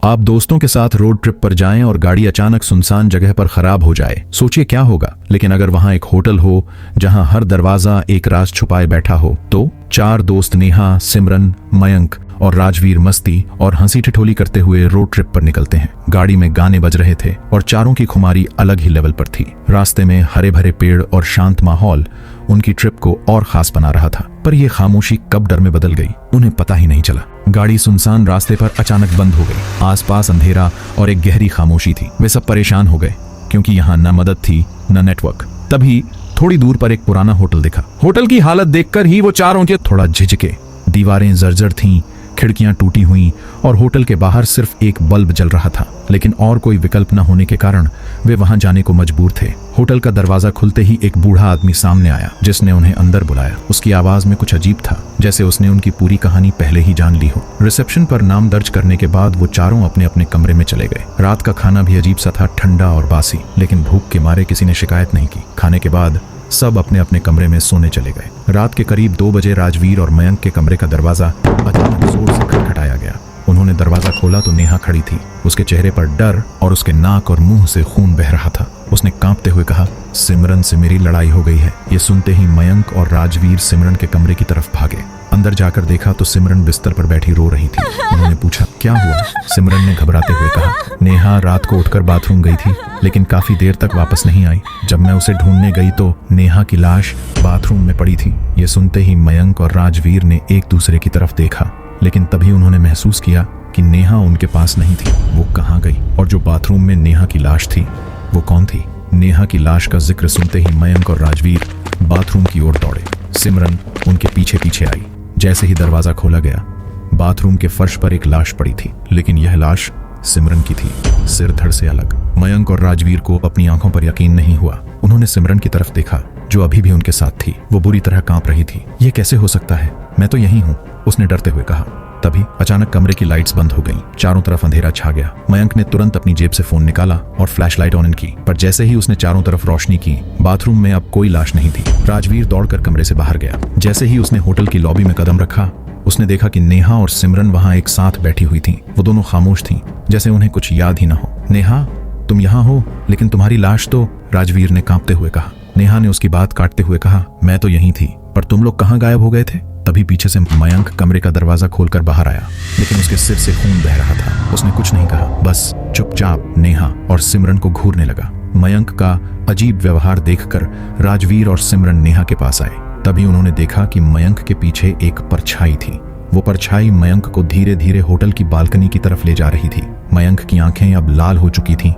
आप दोस्तों के साथ रोड ट्रिप पर जाएं और गाड़ी अचानक सुनसान जगह पर खराब हो जाए, सोचिए क्या होगा। लेकिन अगर वहां एक होटल हो जहां हर दरवाजा एक राज छुपाए बैठा हो, तो चार दोस्त नेहा, सिमरन, मयंक और राजवीर मस्ती और हंसी ठिठोली करते हुए रोड ट्रिप पर निकलते हैं। गाड़ी में गाने बज रहे थे और चारों की खुमारी अलग ही लेवल पर थी। रास्ते में हरे भरे पेड़ और शांत माहौल उनकी ट्रिप को और खास बना रहा था। पर यह खामोशी कब डर में बदल गई, उन्हें पता ही नहीं चला। गाड़ी सुनसान रास्ते पर अचानक बंद हो गई। आसपास अंधेरा और एक गहरी खामोशी थी। वे सब परेशान हो गए क्योंकि यहाँ न मदद थी न नेटवर्क। तभी थोड़ी दूर पर एक पुराना होटल दिखा। होटल की हालत देखकर ही वो चारों के थोड़ा झिझके। दीवारें जर्जर थीं, खिड़कियां टूटी हुई और होटल के बाहर सिर्फ एक बल्ब जल रहा था। लेकिन और कोई विकल्प न होने के कारण वे वहां जाने को मजबूर थे। होटल का दरवाजा खुलते ही एक बूढ़ा आदमी सामने आया, जिसने उन्हें अंदर बुलाया। उसकी आवाज में कुछ अजीब था, जैसे उसने उनकी पूरी कहानी पहले ही जान ली हो। रिसेप्शन पर नाम दर्ज करने के बाद वो चारों अपने अपने कमरे में चले गए। रात का खाना भी अजीब सा था, ठंडा और बासी। लेकिन भूख के मारे किसी ने शिकायत नहीं की। खाने के बाद सब अपने अपने कमरे में सोने चले गए। रात के करीब 2 बजे राजवीर और मयंक के कमरे का दरवाजा अचानक जोर से खटखटाया गया। उन्होंने दरवाजा खोला तो नेहा खड़ी थी। उसके चेहरे पर डर और उसके नाक और मुंह से खून बह रहा था। उसने कांपते हुए कहा, सिमरन से मेरी लड़ाई हो गई है। ये सुनते ही मयंक और राजवीर सिमरन के कमरे की तरफ भागे। अंदर जाकर देखा तो सिमरन बिस्तर पर बैठी रो रही थी। उन्होंने पूछा, क्या हुआ? सिमरन ने घबराते हुए कहा, नेहा रात को उठकर बाथरूम गई थी, लेकिन काफी देर तक वापस नहीं आई। जब मैं उसे ढूंढने गई तो नेहा की लाश बाथरूम में पड़ी थी। ये सुनते ही मयंक और राजवीर ने एक दूसरे की तरफ देखा, लेकिन तभी उन्होंने महसूस किया कि नेहा उनके पास नहीं थी। वो कहाँ गई? और जो बाथरूम में नेहा की लाश थी, वो कौन थी? नेहा की लाश का जिक्र सुनते ही मयंक और राजवीर बाथरूम की ओर दौड़े। सिमरन उनके पीछे पीछे आई। जैसे ही दरवाजा खोला गया, बाथरूम के फर्श पर एक लाश पड़ी थी, लेकिन यह लाश सिमरन की थी, सिर धड़ से अलग। मयंक और राजवीर को अपनी आंखों पर यकीन नहीं हुआ। उन्होंने सिमरन की तरफ देखा, जो अभी भी उनके साथ थी। वो बुरी तरह कांप रही थी। ये कैसे हो सकता है? मैं तो यहीं हूँ, उसने डरते हुए कहा। तभी अचानक कमरे की लाइट्स बंद हो गईं। चारों तरफ अंधेरा छा गया। मयंक ने तुरंत अपनी जेब से फोन निकाला और फ्लैशलाइट ऑन की। पर जैसे ही उसने चारों तरफ रोशनी की, बाथरूम में अब कोई लाश नहीं थी। राजवीर दौड़कर कमरे से बाहर गया। जैसे ही उसने होटल की लॉबी में कदम रखा, उसने देखा कि नेहा और सिमरन वहां एक साथ बैठी हुई थीं। वो दोनों खामोश थीं, जैसे उन्हें कुछ याद ही न हो। नेहा, तुम यहाँ हो, लेकिन तुम्हारी लाश तो, राजवीर ने कांपते हुए कहा। नेहा ने उसकी बात काटते हुए कहा, मैं तो यहीं थी, पर तुम लोग कहाँ गायब हो गए थे? तभी पीछे से मयंक कमरे का दरवाजा खोलकर बाहर आया, लेकिन उसके सिर से खून बह रहा था। उसने कुछ नहीं कहा, बस चुपचाप नेहा और सिमरन को घूरने लगा। मयंक का अजीब व्यवहार देखकर राजवीर और सिमरन नेहा के पास आए। तभी उन्होंने देखा कि मयंक के पीछे एक परछाई थी। वो परछाई मयंक को धीरे धीरे होटल की बालकनी की तरफ ले जा रही थी। मयंक की आंखें अब लाल हो चुकी थीं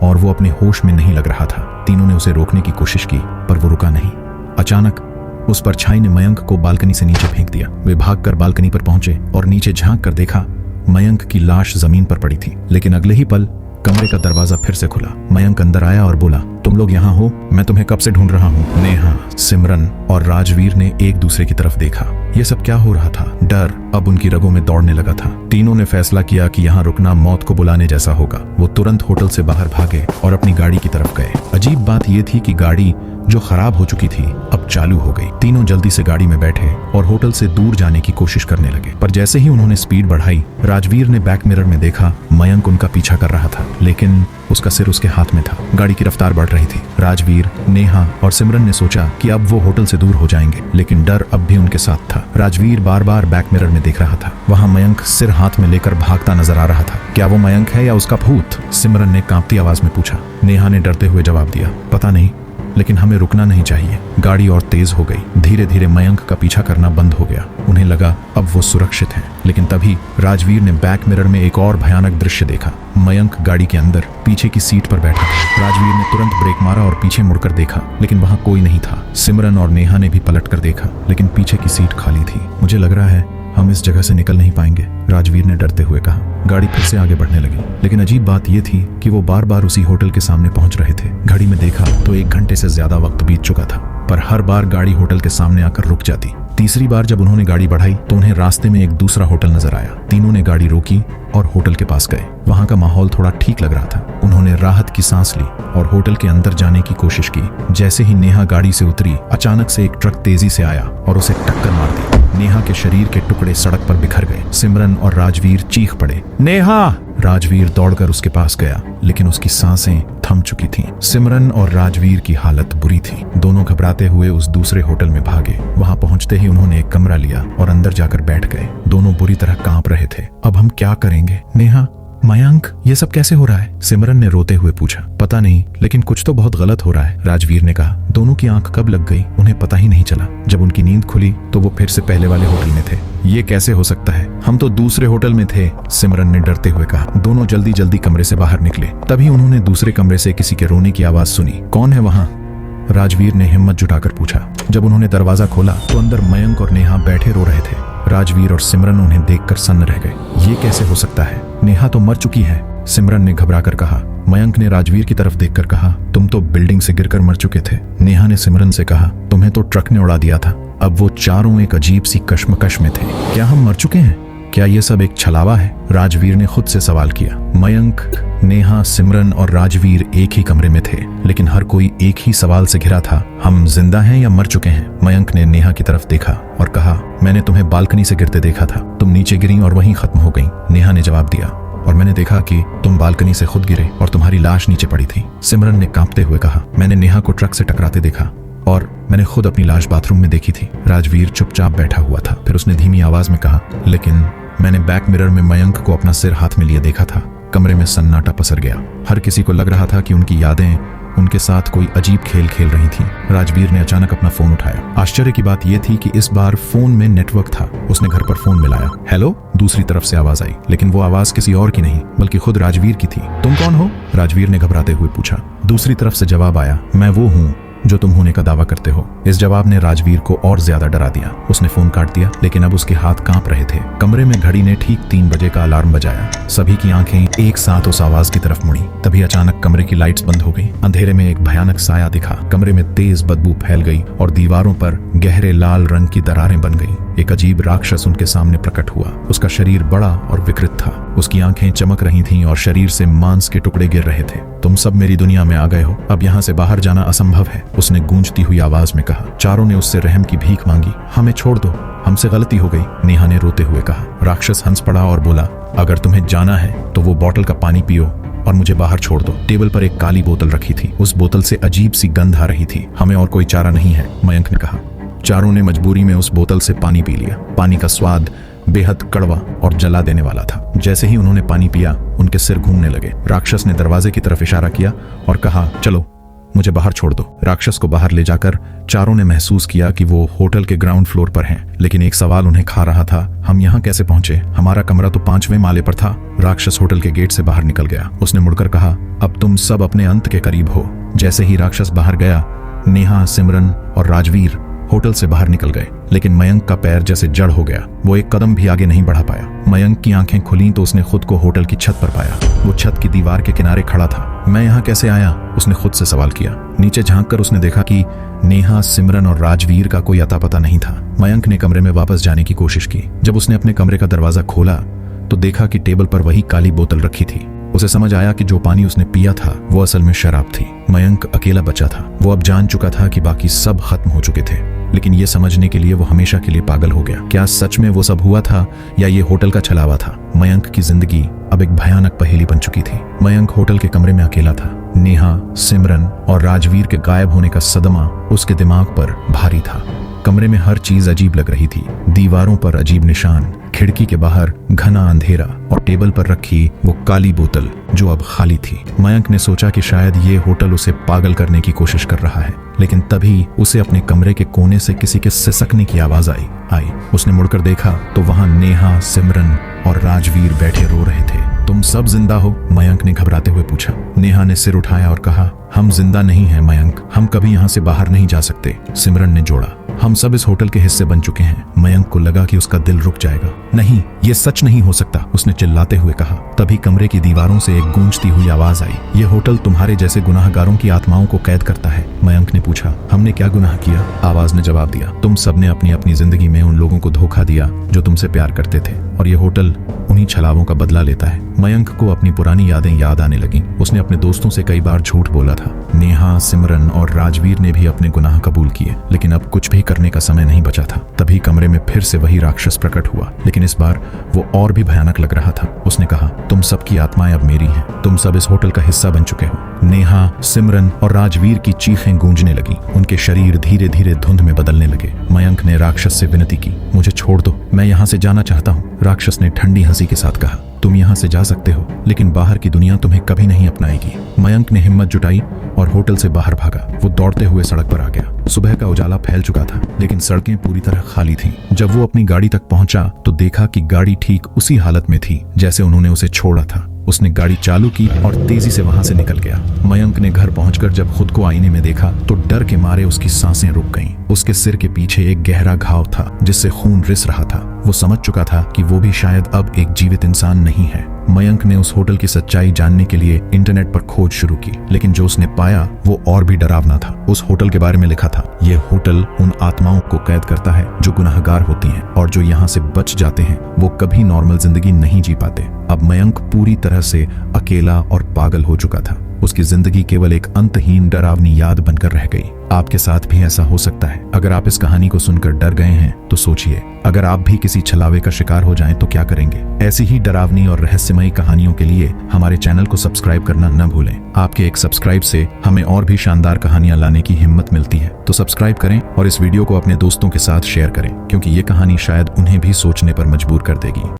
और वो अपने होश में नहीं लग रहा था। तीनों ने उसे रोकने की कोशिश की, पर वो रुका नहीं। अचानक उस परछाई ने मयंक को बालकनी से नीचे फेंक दिया। वे भागकर बालकनी पर पहुंचे और नीचे झांक कर देखा, मयंक की लाश जमीन पर पड़ी थी। लेकिन अगले ही पल कमरे का दरवाजा फिर से खुला। मयंक अंदर आया और बोला, तुम लोग यहाँ हो? मैं तुम्हें कब से ढूंढ रहा हूँ। नेहा, सिमरन और राजवीर ने एक दूसरे की तरफ देखा। ये सब क्या हो रहा था? डर अब उनकी रगों में दौड़ने लगा था। तीनों ने फैसला किया कि यहाँ रुकना मौत को बुलाने जैसा होगा। वो तुरंत होटल से बाहर भागे और अपनी गाड़ी की तरफ गए। अजीब बात यह थी कि गाड़ी जो खराब हो चुकी थी अब चालू हो गई। तीनों जल्दी से गाड़ी में बैठे और होटल से दूर जाने की कोशिश करने लगे। पर जैसे ही उन्होंने स्पीड बढ़ाई, राजवीर ने बैक मिरर में देखा मयंक उनका पीछा कर रहा था, लेकिन उसका सिर उसके हाथ में था। गाड़ी की रफ्तार बढ़ रही थी। राजवीर, नेहा और सिमरन ने सोचा कि अब वो होटल से दूर हो जाएंगे, लेकिन डर अब भी उनके साथ था। राजवीर बार बार बैक मिरर में देख रहा था। वहां मयंक सिर हाथ में लेकर भागता नजर आ रहा था। क्या वो मयंक है या उसका भूत? सिमरन ने कांपती आवाज में पूछा। नेहा ने डरते हुए जवाब दिया, पता नहीं, लेकिन हमें रुकना नहीं चाहिए। गाड़ी और तेज हो गई। धीरे धीरे मयंक का पीछा करना बंद हो गया। उन्हें लगा अब वो सुरक्षित हैं। लेकिन तभी राजवीर ने बैक मिरर में एक और भयानक दृश्य देखा। मयंक गाड़ी के अंदर पीछे की सीट पर बैठा था। राजवीर ने तुरंत ब्रेक मारा और पीछे मुड़कर देखा, लेकिन वहां कोई नहीं था। सिमरन और नेहा ने भी पलट कर देखा, लेकिन पीछे की सीट खाली थी। मुझे लग रहा है हम इस जगह से निकल नहीं पाएंगे, राजवीर ने डरते हुए कहा। गाड़ी फिर से आगे बढ़ने लगी, लेकिन अजीब बात यह थी कि वो बार बार उसी होटल के सामने पहुंच रहे थे। घड़ी में देखा तो 1 घंटे से ज्यादा वक्त बीत चुका था, पर हर बार गाड़ी होटल के सामने आकर रुक जाती। तीसरी बार जब उन्होंने गाड़ी बढ़ाई तो उन्हें रास्ते में एक दूसरा होटल नजर आया। तीनों ने गाड़ी रोकी और होटल के पास गए। वहां का माहौल थोड़ा ठीक लग रहा था। उन्होंने राहत की सांस ली और होटल के अंदर जाने की कोशिश की। जैसे ही नेहा गाड़ी से उतरी, अचानक से एक ट्रक तेजी से आया और उसे टक्कर मार दी। नेहा के शरीर के टुकड़े सड़क पर बिखर गए। सिमरन और राजवीर चीख पड़े, नेहा राजवीर दौड़कर उसके पास गया, लेकिन उसकी सांसें थम चुकी थीं। सिमरन और राजवीर की हालत बुरी थी। दोनों घबराते हुए उस दूसरे होटल में भागे। वहां पहुंचते ही उन्होंने एक कमरा लिया और अंदर जाकर बैठ गए। दोनों बुरी तरह कांप रहे थे। अब हम क्या करेंगे? नेहा, मयंक, ये सब कैसे हो रहा है? सिमरन ने रोते हुए पूछा। पता नहीं, लेकिन कुछ तो बहुत गलत हो रहा है, राजवीर ने कहा। दोनों की आंख कब लग गई उन्हें पता ही नहीं चला। जब उनकी नींद खुली तो वो फिर से पहले वाले होटल में थे। ये कैसे हो सकता है? हम तो दूसरे होटल में थे, सिमरन ने डरते हुए कहा। दोनों जल्दी जल्दी कमरे से बाहर निकले। तभी उन्होंने दूसरे कमरे से किसी के रोने की आवाज सुनी। कौन है वहां? राजवीर ने हिम्मत जुटाकर पूछा। जब उन्होंने दरवाजा खोला तो अंदर मयंक और नेहा बैठे रो रहे थे। राजवीर और सिमरन उन्हें देखकर सन्न रह गए। ये कैसे हो सकता है? नेहा तो मर चुकी है, सिमरन ने घबराकर कहा। मयंक ने राजवीर की तरफ देखकर कहा, तुम तो बिल्डिंग से गिरकर मर चुके थे। नेहा ने सिमरन से कहा, तुम्हें तो ट्रक ने उड़ा दिया था। अब वो चारों एक अजीब सी कश्मकश में थे। क्या हम मर चुके हैं? क्या ये सब एक छलावा है? राजवीर ने खुद से सवाल किया। मयंक, नेहा, सिमरन और राजवीर एक ही कमरे में थे, लेकिन हर कोई एक ही सवाल से घिरा था, हम जिंदा हैं या मर चुके हैं? मयंक ने नेहा की तरफ देखा और कहा, मैंने तुम्हें बालकनी से गिरते देखा था। तुम नीचे गिरी और वहीं खत्म हो गई। नेहा ने जवाब दिया, और मैंने देखा कि तुम बालकनी से खुद गिरे और तुम्हारी लाश नीचे पड़ी थी। सिमरन ने कांपते हुए कहा, मैंने नेहा को ट्रक से टकराते देखा और मैंने खुद अपनी लाश बाथरूम में देखी थी। राजवीर चुपचाप बैठा हुआ था। फिर उसने धीमी आवाज में कहा, लेकिन मैंने बैक मिरर में मयंक को अपना सिर हाथ में लिए देखा था। कमरे में सन्नाटा पसर गया। हर किसी को लग रहा था कि उनकी यादें उनके साथ कोई अजीब खेल खेल रही थीं। राजवीर ने अचानक अपना फोन उठाया। आश्चर्य की बात यह थी कि इस बार फोन में नेटवर्क था। उसने घर पर फोन मिलाया। हेलो, दूसरी तरफ से आवाज आई, लेकिन वो आवाज किसी और की नहीं बल्कि खुद राजवीर की थी। तुम कौन हो? राजवीर ने घबराते हुए पूछा। दूसरी तरफ से जवाब आया, मैं वो हूँ जो तुम होने का दावा करते हो। इस जवाब ने राजवीर को और ज्यादा डरा दिया। उसने फोन काट दिया, लेकिन अब उसके हाथ कांप रहे थे। कमरे में घड़ी ने ठीक 3 बजे का अलार्म बजाया। सभी की आंखें एक साथ उस आवाज की तरफ मुड़ी। तभी अचानक कमरे की लाइट्स बंद हो गई। अंधेरे में एक भयानक साया दिखा। कमरे में तेज बदबू फैल गई और दीवारों पर गहरे लाल रंग की दरारें बन गई। एक अजीब राक्षस उनके सामने प्रकट हुआ। उसका शरीर बड़ा और विकृत था। उसकी आंखें चमक रही थीं और शरीर से मांस के टुकड़े गिर रहे थे। तुम सब मेरी दुनिया में आ गए हो, अब यहाँ से बाहर जाना असंभव है, उसने गूंजती हुई आवाज में कहा। चारों ने उससे रहम की भीख मांगी। हमें छोड़ दो, हमसे गलती हो गई, नेहा ने रोते हुए कहा। राक्षस हंस पड़ा और बोला, अगर तुम्हें जाना है तो वो बोतल का पानी पियो और मुझे बाहर छोड़ दो। टेबल पर एक काली बोतल रखी थी। उस बोतल से अजीब सी गंध आ रही थी। हमें और कोई चारा नहीं है, मयंक ने कहा। चारों ने मजबूरी में उस बोतल से पानी पी लिया। पानी का स्वाद बेहद कड़वा और जला देने वाला था। जैसे ही उन्होंने पानी पिया, उनके सिर घूमने लगे। राक्षस ने दरवाजे की तरफ इशारा किया और कहा, चलो मुझे बाहर छोड़ दो। राक्षस को बाहर ले जाकर चारों ने महसूस किया कि वो होटल के ग्राउंड फ्लोर पर हैं, लेकिन एक सवाल उन्हें खा रहा था, हम यहाँ कैसे पहुंचे? हमारा कमरा तो 5वें माले पर था। राक्षस होटल के गेट से बाहर निकल गया। उसने मुड़कर कहा, अब तुम सब अपने अंत के करीब हो। जैसे ही राक्षस बाहर गया, नेहा, सिमरन और राजवीर होटल से बाहर निकल गए, लेकिन मयंक का पैर जैसे जड़ हो गया। वो एक कदम भी आगे नहीं बढ़ा पाया। मयंक की आंखें खुली तो उसने खुद को होटल की छत पर पाया। वो छत की दीवार के किनारे खड़ा था। मैं यहाँ कैसे आया? उसने खुद से सवाल किया। नीचे झांककर उसने देखा कि नेहा, सिमरन और राजवीर का कोई अता पता नहीं था। मयंक ने कमरे में वापस जाने की कोशिश की। जब उसने अपने कमरे का दरवाजा खोला तो देखा कि टेबल पर वही काली बोतल रखी थी। उसे समझ आया कि जो पानी उसने पिया था वो असल में शराब थी। मयंक अकेला बचा था। वो अब जान चुका था कि बाकी सब खत्म हो चुके थे, लेकिन ये समझने के लिए वो हमेशा के लिए पागल हो गया। क्या सच में वो सब हुआ था या ये होटल का छलावा था? मयंक की जिंदगी अब एक भयानक पहेली बन चुकी थी। मयंक होटल के कमरे में अकेला था। नेहा, सिमरन और राजवीर के गायब होने का सदमा उसके दिमाग पर भारी था। कमरे में हर चीज अजीब लग रही थी। दीवारों पर अजीब निशान, खिड़की के बाहर घना अंधेरा और टेबल पर रखी वो काली बोतल जो अब खाली थी। मयंक ने सोचा कि शायद ये होटल उसे पागल करने की कोशिश कर रहा है, लेकिन तभी उसे अपने कमरे के कोने से किसी के सिसकने की आवाज आई। उसने मुड़कर देखा तो वहां नेहा, सिमरन और राजवीर बैठे रो रहे थे। तुम सब जिंदा हो? मयंक ने घबराते हुए पूछा। नेहा ने सिर उठाया और कहा, हम जिंदा नहीं हैं मयंक, हम कभी यहाँ से बाहर नहीं जा सकते। सिमरन ने जोड़ा, हम सब इस होटल के हिस्से बन चुके हैं। मयंक को लगा कि उसका दिल रुक जाएगा। नहीं, ये सच नहीं हो सकता, उसने चिल्लाते हुए कहा। तभी कमरे की दीवारों से एक गूंजती हुई आवाज आई। ये होटल तुम्हारे जैसे गुनाहगारों की आत्माओं को कैद करता है। मयंक ने पूछा, हमने क्या गुनाह किया? आवाज ने जवाब दिया, तुम सबने अपनी अपनी जिंदगी में उन लोगों को धोखा दिया जो तुमसे प्यार करते थे, और ये होटल उन्हीं छलावों का बदला लेता है। मयंक को अपनी पुरानी यादें याद आने लगीं। उसने अपने दोस्तों से कई बार झूठ बोला था। नेहा, सिमरन और राजवीर ने भी अपने गुनाह कबूल किए, लेकिन अब कुछ भी करने का समय नहीं बचा था। तभी कमरे में फिर से वही राक्षस प्रकट हुआ, लेकिन इस बार वो और भी भयानक लग रहा था। उसने कहा, तुम सबकी आत्माएं अब मेरी हैं। तुम सब इस होटल का हिस्सा बन चुके हो। नेहा, सिमरन और राजवीर की चीखें गूंजने लगी। उनके शरीर धीरे धीरे धुंध में बदलने लगे। मयंक ने राक्षस से विनती की, मुझे छोड़ दो, मैं यहाँ से जाना चाहता हूँ। राक्षस ने ठंडी हंसी के साथ कहा, तुम यहाँ से जा सकते हो, लेकिन बाहर की दुनिया तुम्हें कभी नहीं अपनाएगी। मयंक ने हिम्मत जुटाई और होटल से बाहर भागा। वो दौड़ते हुए सड़क पर आ गया। सुबह का उजाला फैल चुका था, लेकिन सड़कें पूरी तरह खाली थीं। जब वो अपनी गाड़ी तक पहुंचा तो देखा कि गाड़ी ठीक उसी हालत में थी जैसे उन्होंने उसे छोड़ा था। उसने गाड़ी चालू की और तेजी से वहां से निकल गया। मयंक ने घर पहुंचकर जब खुद को आईने में देखा तो डर के मारे उसकी सांसें रुक गईं। उसके सिर के पीछे एक गहरा घाव था जिससे खून रिस रहा था। वो समझ चुका था कि वो भी शायद अब एक जीवित इंसान नहीं है। मयंक ने उस होटल की सच्चाई जानने के लिए इंटरनेट पर खोज शुरू की, लेकिन जो उसने पाया वो और भी डरावना था। उस होटल के बारे में लिखा था, ये होटल उन आत्माओं को कैद करता है जो गुनाहगार होती हैं, और जो यहाँ से बच जाते हैं वो कभी नॉर्मल जिंदगी नहीं जी पाते। अब मयंक पूरी तरह से अकेला और पागल हो चुका था। उसकी जिंदगी केवल एक अंतहीन डरावनी याद बनकर रह गई। आपके साथ भी ऐसा हो सकता है। अगर आप इस कहानी को सुनकर डर गए हैं तो सोचिए, अगर आप भी किसी छलावे का शिकार हो जाएं तो क्या करेंगे? ऐसी ही डरावनी और रहस्यमयी कहानियों के लिए हमारे चैनल को सब्सक्राइब करना न भूलें। आपके एक सब्सक्राइब से हमें और भी शानदार कहानियां लाने की हिम्मत मिलती है। तो सब्सक्राइब करें और इस वीडियो को अपने दोस्तों के साथ शेयर करें, क्योंकि ये कहानी शायद उन्हें भी सोचने पर मजबूर कर देगी।